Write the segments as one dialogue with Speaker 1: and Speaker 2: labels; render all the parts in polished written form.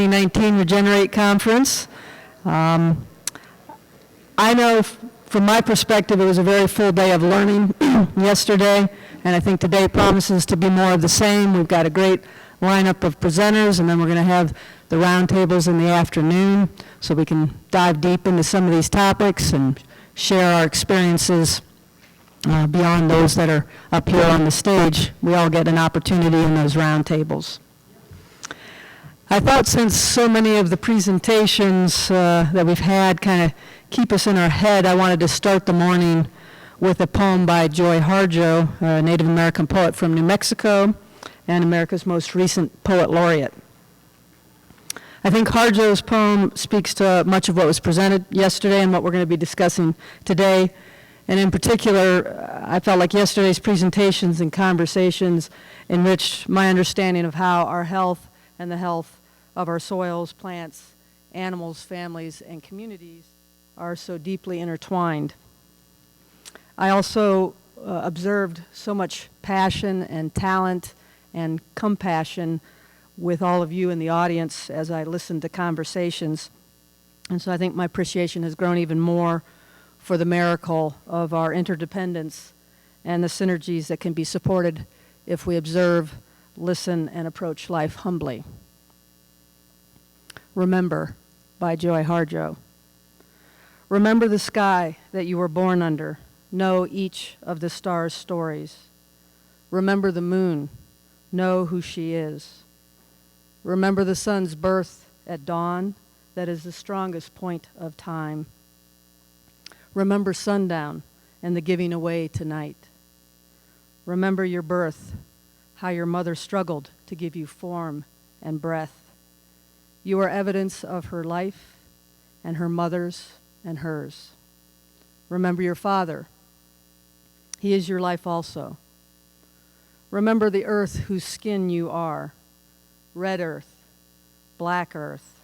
Speaker 1: 2019 Regenerate Conference. I know from my perspective it was a very full day of learning yesterday, and I think today promises to be more of the same. We've got a great lineup of presenters, and then we're going to have the roundtables in the afternoon so we can dive deep into some of these topics and share our experiences beyond those that are up here on the stage. We all get an opportunity in those roundtables. I thought since so many of the presentations that we've had kind of keep us in our head, I wanted to start the morning with a poem by Joy Harjo, a Native American poet from New Mexico and America's most recent poet laureate. I think Harjo's poem speaks to much of what was presented yesterday and what we're going to be discussing today. And in particular, I felt like yesterday's presentations and conversations enriched my understanding of how our health and the health of our soils, plants, animals, families, and communities are so deeply intertwined. I also observed so much passion and talent and compassion with all of you in the audience as I listened to conversations. And so I think my appreciation has grown even more for the miracle of our interdependence and the synergies that can be supported if we observe, listen, and approach life humbly. Remember, by Joy Harjo. Remember the sky that you were born under. Know each of the stars' stories. Remember the moon. Know who she is. Remember the sun's birth at dawn. That is the strongest point of time. Remember sundown and the giving away tonight. Remember your birth, how your mother struggled to give you form and breath. You are evidence of her life and her mother's and hers. Remember your father. He is your life also. Remember the earth whose skin you are. Red earth, black earth,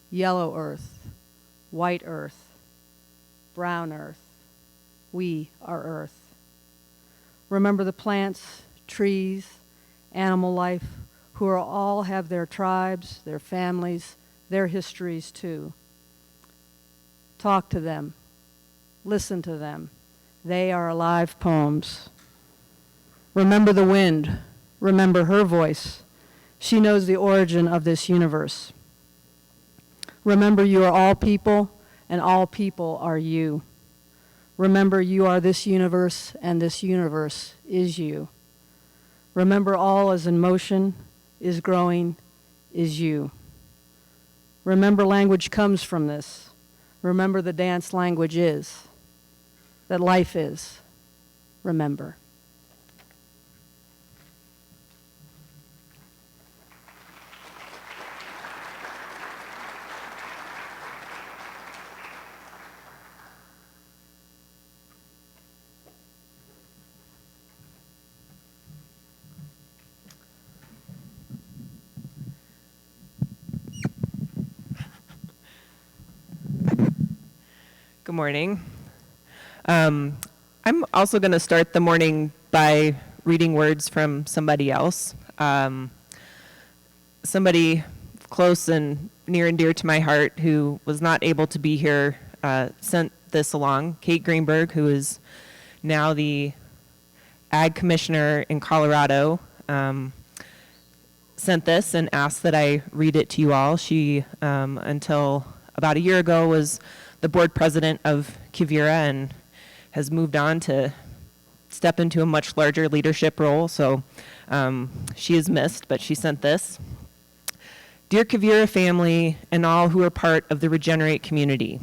Speaker 1: yellow earth, white earth, brown earth. We are earth. Remember the plants, trees, animal life, who are all have their tribes, their families, their histories too. Talk to them. Listen to them. They are alive poems. Remember the wind. Remember her voice. She knows the origin of this universe. Remember you are all people, and all people are you. Remember you are this universe, and this universe is you. Remember all is in motion, is growing, is you. Remember language comes from this. Remember the dance language is, that life is. Remember.
Speaker 2: Good morning. I'm also going to start the morning by reading words from somebody else. Somebody close and near and dear to my heart who was not able to be here sent this along. Kate Greenberg, who is now the Ag Commissioner in Colorado, sent this and asked that I read it to you all. She, until about a year ago, was the board president of Quivira and has moved on to step into a much larger leadership role. So she is missed, but she sent this. Dear Quivira family and all who are part of the Regenerate community,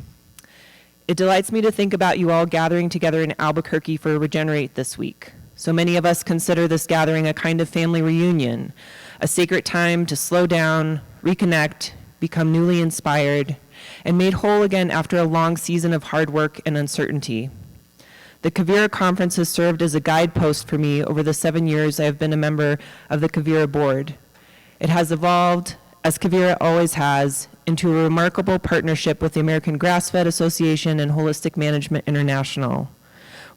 Speaker 2: it delights me to think about you all gathering together in Albuquerque for Regenerate this week. So many of us consider this gathering a kind of family reunion, a sacred time to slow down, reconnect, become newly inspired, and made whole again after a long season of hard work and uncertainty. The Quivira Conference has served as a guidepost for me over the 7 years I have been a member of the Quivira board. It has evolved, as Quivira always has, into a remarkable partnership with the American Grass-Fed Association and Holistic Management International.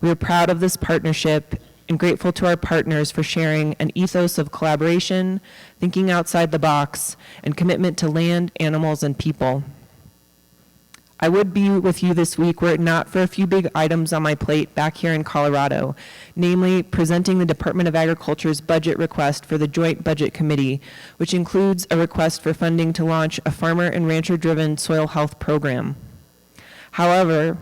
Speaker 2: We are proud of this partnership and grateful to our partners for sharing an ethos of collaboration, thinking outside the box, and commitment to land, animals, and people. I would be with you this week were it not for a few big items on my plate back here in Colorado, namely presenting the Department of Agriculture's budget request for the Joint Budget Committee, which includes a request for funding to launch a farmer and rancher-driven soil health program. However,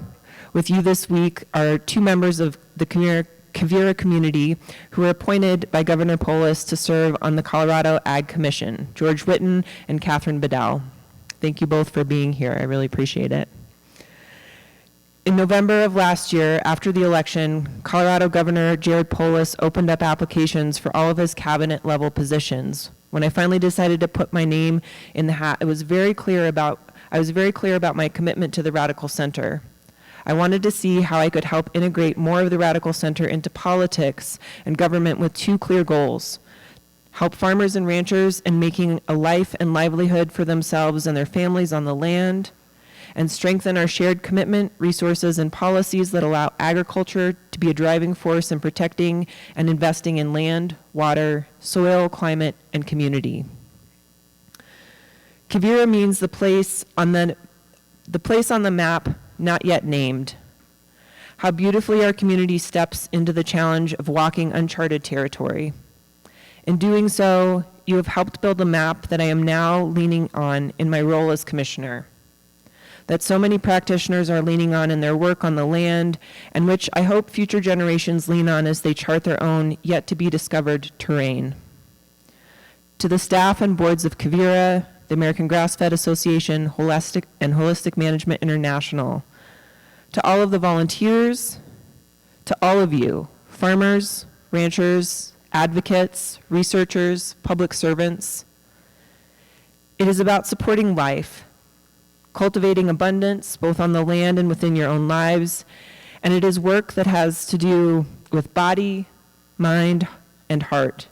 Speaker 2: with you this week are two members of the Quivira community who were appointed by Governor Polis to serve on the Colorado Ag Commission, George Witten and Catherine Bedell. Thank you both for being here. I really appreciate it. In November of last year, after the election, Colorado Governor Jared Polis opened up applications for all of his cabinet level positions. When I finally decided to put my name in the hat, I was very clear about my commitment to the Radical Center. I wanted to see how I could help integrate more of the Radical Center into politics and government with two clear goals: help farmers and ranchers in making a life and livelihood for themselves and their families on the land, and strengthen our shared commitment, resources, and policies that allow agriculture to be a driving force in protecting and investing in land, water, soil, climate, and community. Quivira means the place on the map not yet named. How beautifully our community steps into the challenge of walking uncharted territory. In doing so, you have helped build a map that I am now leaning on in my role as commissioner, that so many practitioners are leaning on in their work on the land, and which I hope future generations lean on as they chart their own yet to be discovered terrain. To the staff and boards of Quivira, the American Grass-Fed Association, Holistic Management International, to all of the volunteers, to all of you, farmers, ranchers, advocates, researchers, public servants. It is about supporting life, cultivating abundance both on the land and within your own lives, and it is work that has to do with body, mind, and heart.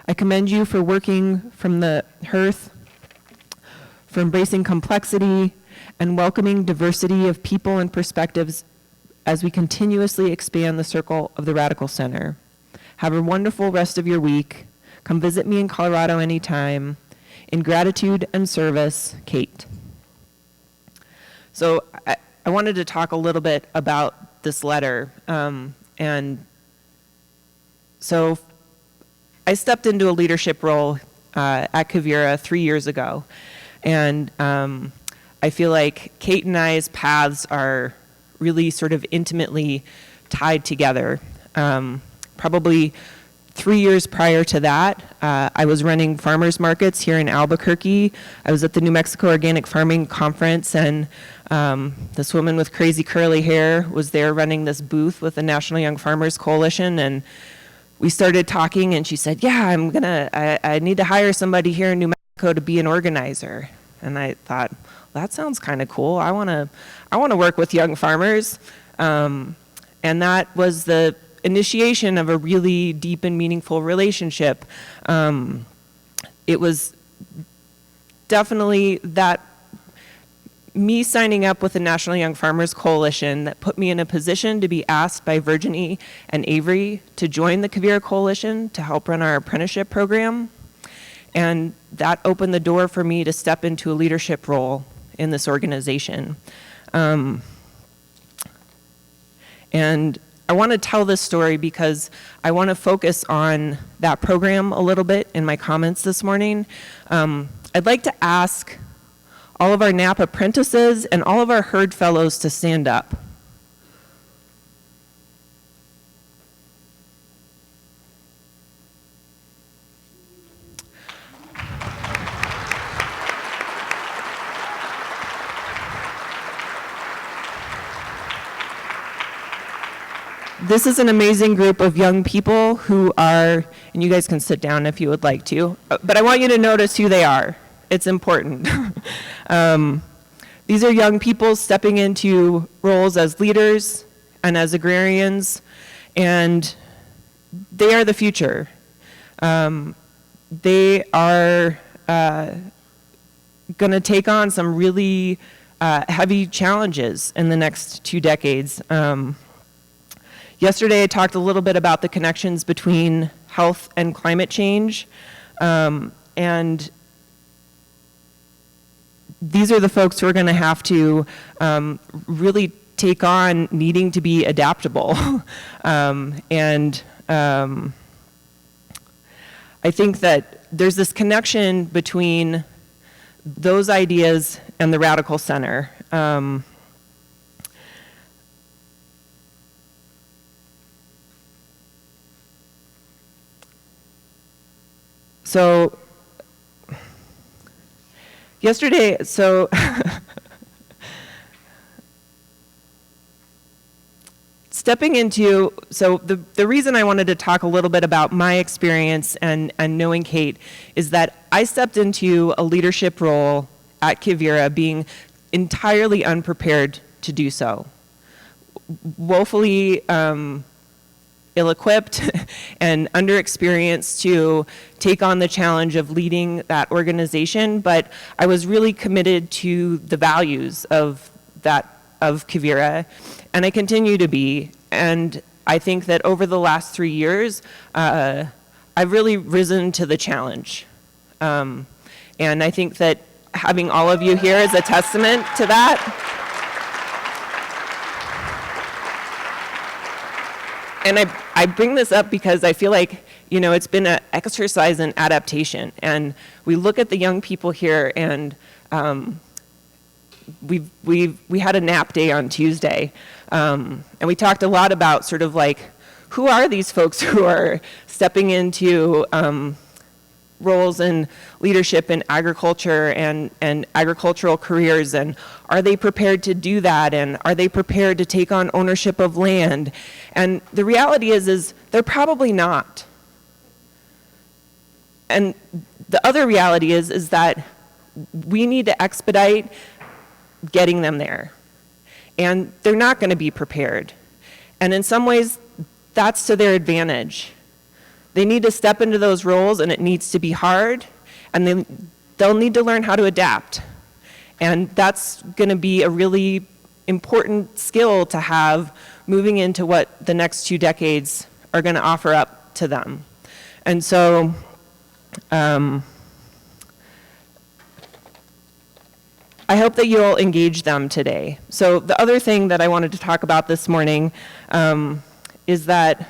Speaker 2: I commend you for working from the hearth, for embracing complexity, and welcoming diversity of people and perspectives as we continuously expand the circle of the Radical Center. Have a wonderful rest of your week. Come visit me in Colorado anytime. In gratitude and service, Kate. So I wanted to talk a little bit about this letter. And so I stepped into a leadership role at Quivira 3 years ago. And I feel like Kate and I's paths are really sort of intimately tied together. Probably 3 years prior to that, I was running farmers markets here in Albuquerque. I was at the New Mexico Organic Farming Conference, and this woman with crazy curly hair was there running this booth with the National Young Farmers Coalition, and we started talking, and she said, yeah, I need to hire somebody here in New Mexico to be an organizer. And I thought, well, that sounds kind of cool. I want to work with young farmers. And that was the initiation of a really deep and meaningful relationship. It was definitely that me signing up with the National Young Farmers Coalition that put me in a position to be asked by Virginie and Avery to join the Quivira Coalition to help run our apprenticeship program. And that opened the door for me to step into a leadership role in this organization. And I want to tell this story because I want to focus on that program a little bit in my comments this morning. I'd like to ask all of our NAP apprentices and all of our herd fellows to stand up. This is an amazing group of young people who are, and you guys can sit down if you would like to, but I want you to notice who they are. It's important. These are young people stepping into roles as leaders and as agrarians, and they are the future. They are going to take on some really heavy challenges in the next 2 decades. Yesterday, I talked a little bit about the connections between health and climate change, and these are the folks who are going to have to really take on needing to be adaptable. I think that there's this connection between those ideas and the radical center. So yesterday, stepping into, the reason I wanted to talk a little bit about my experience and knowing Kate is that I stepped into a leadership role at Quivira being entirely unprepared to do so. Woefully ill-equipped and underexperienced to take on the challenge of leading that organization, but I was really committed to the values of Quivira, and I continue to be. And I think that over the last 3 years, I've really risen to the challenge. And I think that having all of you here is a testament to that. And I bring this up because I feel like, it's been an exercise in adaptation. And we look at the young people here, and we had a nap day on Tuesday. And we talked a lot about sort of like, who are these folks who are stepping into roles in leadership in agriculture and agricultural careers, and are they prepared to do that, and are they prepared to take on ownership of land? And the reality is they're probably not. And the other reality is that we need to expedite getting them there, and they're not going to be prepared. And in some ways, that's to their advantage. They need to step into those roles, and it needs to be hard, and they'll need to learn how to adapt. And that's going to be a really important skill to have moving into what the next 2 decades are going to offer up to them. And so I hope that you'll engage them today. So the other thing that I wanted to talk about this morning is that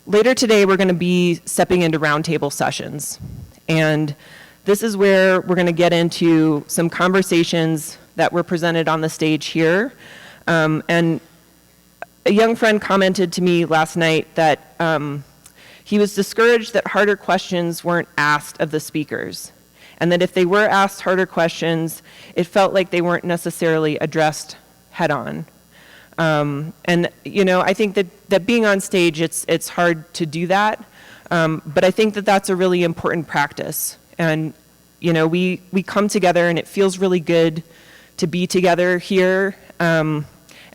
Speaker 2: later today, we're going to be stepping into roundtable sessions. And this is where we're going to get into some conversations that were presented on the stage here. And a young friend commented to me last night that he was discouraged that harder questions weren't asked of the speakers, and that if they were asked harder questions, it felt like they weren't necessarily addressed head on. And I think that being on stage, it's hard to do that, but I think that that's a really important practice. And we come together, and it feels really good to be together here, and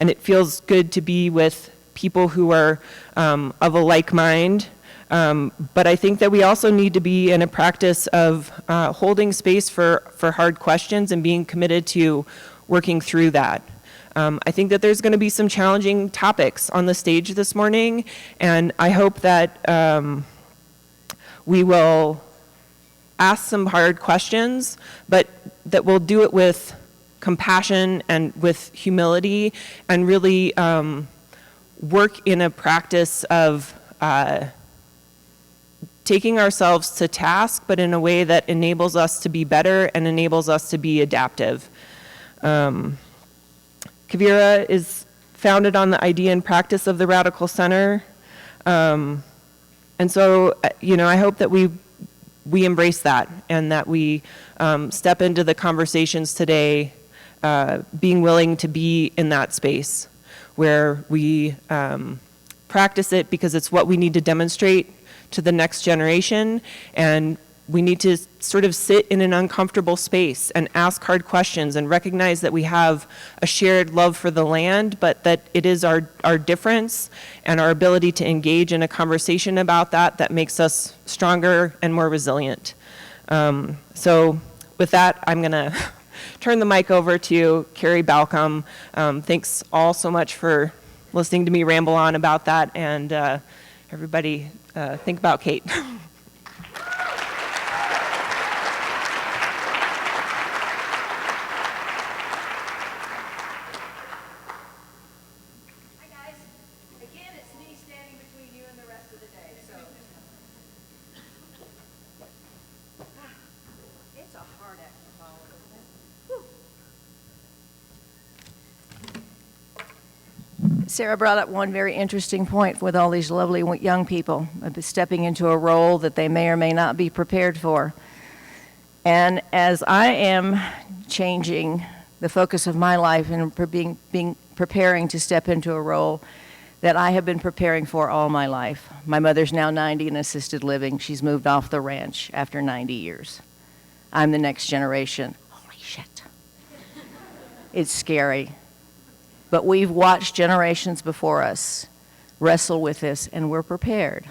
Speaker 2: it feels good to be with people who are of a like mind. But I think that we also need to be in a practice of holding space for hard questions and being committed to working through that. I think that there's going to be some challenging topics on the stage this morning, and I hope that we will ask some hard questions, but that we'll do it with compassion and with humility, and really work in a practice of taking ourselves to task, but in a way that enables us to be better and enables us to be adaptive. Quivira is founded on the idea and practice of the Radical Center. And so, I hope that we embrace that, and that we step into the conversations today being willing to be in that space where we practice it because it's what we need to demonstrate to the next generation, and we need to sort of sit in an uncomfortable space and ask hard questions and recognize that we have a shared love for the land, but that it is our difference and our ability to engage in a conversation about that makes us stronger and more resilient. So with that, I'm going to turn the mic over to Carrie Balkcom. Thanks all so much for listening to me ramble on about that, and everybody think about Kate.
Speaker 3: Sarah brought up one very interesting point with all these lovely young people stepping into a role that they may or may not be prepared for. And as I am changing the focus of my life and preparing to step into a role that I have been preparing for all my life. My mother's now 90 in assisted living. She's moved off the ranch after 90 years. I'm the next generation. Holy shit. It's scary. But we've watched generations before us wrestle with this, and we're prepared.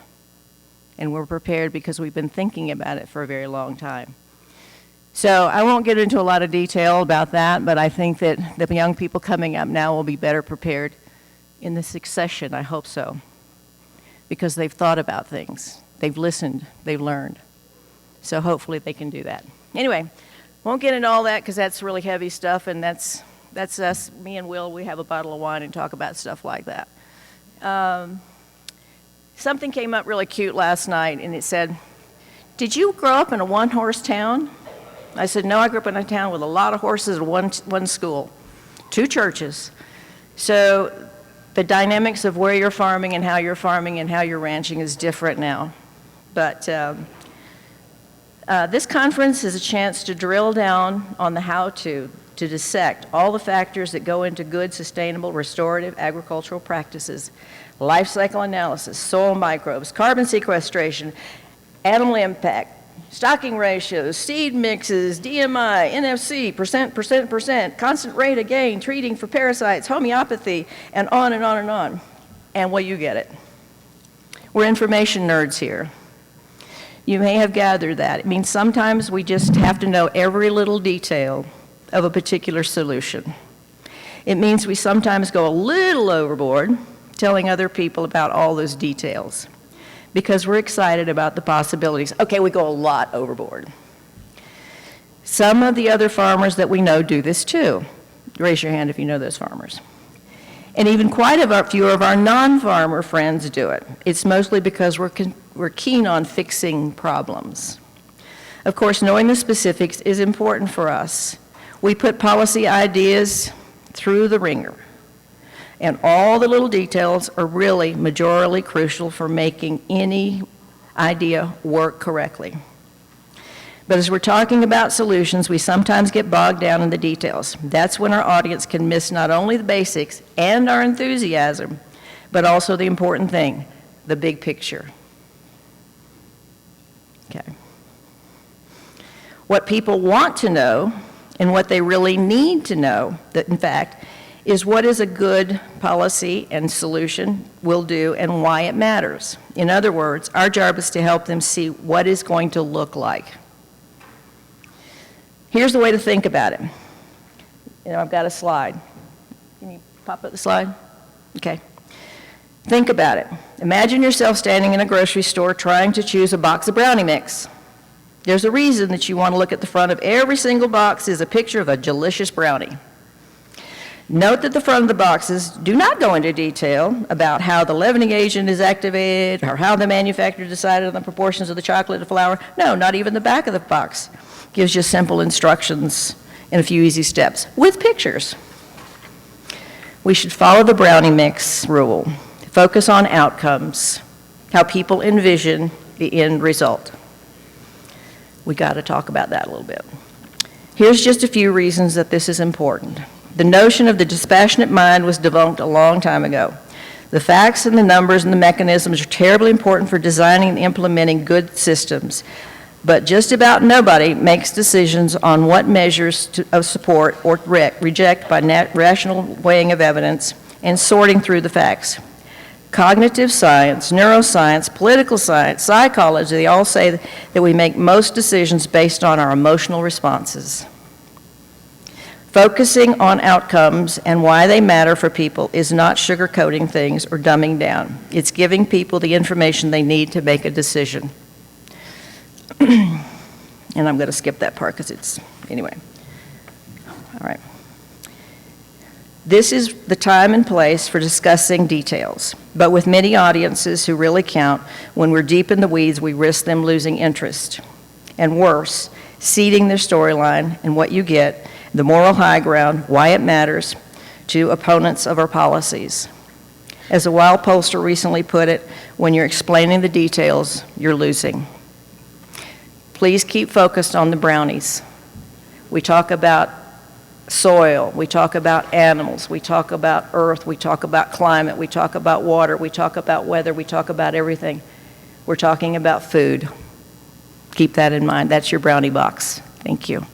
Speaker 3: And we're prepared because we've been thinking about it for a very long time. So I won't get into a lot of detail about that, but I think that the young people coming up now will be better prepared in the succession, I hope so, because they've thought about things. They've listened, they've learned. So hopefully they can do that. Anyway, won't get into all that because that's really heavy stuff, and that's us, me and Will, we have a bottle of wine and talk about stuff like that. Something came up really cute last night, and it said, "Did you grow up in a one-horse town?" I said, "No, I grew up in a town with a lot of horses and one school, 2 churches." So the dynamics of where you're farming and how you're ranching is different now. But this conference is a chance to drill down on the how-to dissect all the factors that go into good, sustainable, restorative agricultural practices, life cycle analysis, soil microbes, carbon sequestration, animal impact, stocking ratios, seed mixes, DMI, NFC, percent, constant rate of gain, treating for parasites, homeopathy, and on and on and on. And well, you get it. We're information nerds here. You may have gathered that. It means sometimes we just have to know every little detail of a particular solution. It means we sometimes go a little overboard telling other people about all those details because we're excited about the possibilities. Okay, we go a lot overboard. Some of the other farmers that we know do this too. Raise your hand if you know those farmers. And even quite a few of our non-farmer friends do it. It's mostly because we're keen on fixing problems. Of course, knowing the specifics is important for us. We put policy ideas through the ringer, and all the little details are really majorly crucial for making any idea work correctly. But as we're talking about solutions, we sometimes get bogged down in the details. That's when our audience can miss not only the basics and our enthusiasm, but also the important thing, the big picture. Okay. What people want to know and what they really need to know, that in fact, is what is a good policy and solution will do and why it matters. In other words, our job is to help them see what it's going to look like. Here's the way to think about it. I've got a slide. Can you pop up the slide? Okay. Think about it. Imagine yourself standing in a grocery store trying to choose a box of brownie mix. There's a reason that you want to look at the front of every single box is a picture of a delicious brownie. Note that the front of the boxes do not go into detail about how the leavening agent is activated or how the manufacturer decided on the proportions of the chocolate to flour. No, not even the back of the box gives you simple instructions and a few easy steps with pictures. We should follow the brownie mix rule. Focus on outcomes, how people envision the end result. We got to talk about that a little bit. Here's just a few reasons that this is important. The notion of the dispassionate mind was debunked a long time ago. The facts and the numbers and the mechanisms are terribly important for designing and implementing good systems, but just about nobody makes decisions on what measures of support or reject by rational weighing of evidence and sorting through the facts. Cognitive science, neuroscience, political science, psychology, they all say that we make most decisions based on our emotional responses. Focusing on outcomes and why they matter for people is not sugarcoating things or dumbing down. It's giving people the information they need to make a decision. And I'm going to skip that part because it's, anyway. All right. This is the time and place for discussing details, but with many audiences who really count, when we're deep in the weeds, we risk them losing interest. And worse, ceding their storyline and what you get, the moral high ground, why it matters, to opponents of our policies. As a wild pollster recently put it, when you're explaining the details, you're losing. Please keep focused on the brownies. We talk about soil, we talk about animals, we talk about earth, we talk about climate, we talk about water, we talk about weather, we talk about everything. We're talking about food. Keep that in mind. That's your brownie box. Thank you.